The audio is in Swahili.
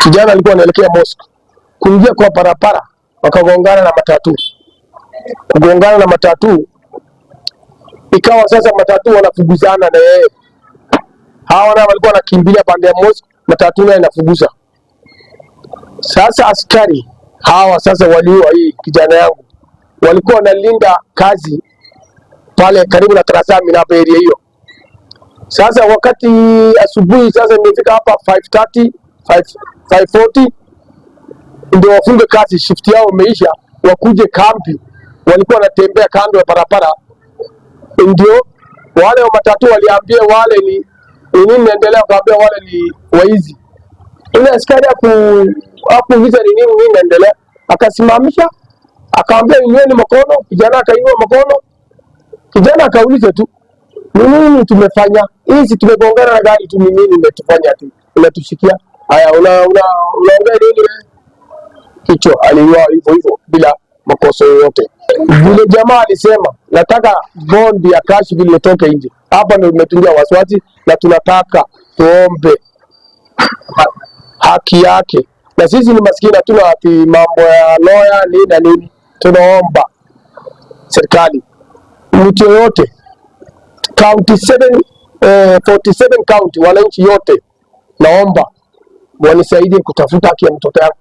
kijana alikuwa anaelekea mosque, kuingia kwa barabara wakagongana na matatu. Kugongana na matatu ikawa sasa matatu wanafuguzana na yeye. Hawa na walikuwa wanakimbilia pande ya mosque, matatu nayo inafuguza. Sasa askari hawa sasa waliua hii kijana yangu, walikuwa wanalinda kazi pale karibu na Trazami na area hiyo. Sasa wakati asubuhi sasa nimefika hapa 5:30 5:40 ndio wafunge kazi, shift yao imeisha, wakuje kambi. Walikuwa wanatembea kando ya barabara, ndio wale wa matatu waliambia wale ni nini naendelea, kaambia wale ni waizi. Ile askari hakuuliza ni nini naendelea, akasimamisha akaambia inueni mkono. Kijana akainua mkono, kijana akauliza tu nini tumefanya, hizi tumegongana na gari tu, nini umetufanya tu unatushikia haya, unaongea nini? Kicho aliwa hivyo bila makosa yoyote. Vile jamaa alisema nataka bond ya cash vile toke nje, hapa ndio tumetungia wasiwasi na tunataka tuombe haki yake, na sisi ni maskini, hatuna ati mambo ya lawyer nini na nini. Tunaomba serikali, mtu yote county 47 county, wananchi yote naomba wanisaidie kutafuta haki ya mtoto wangu.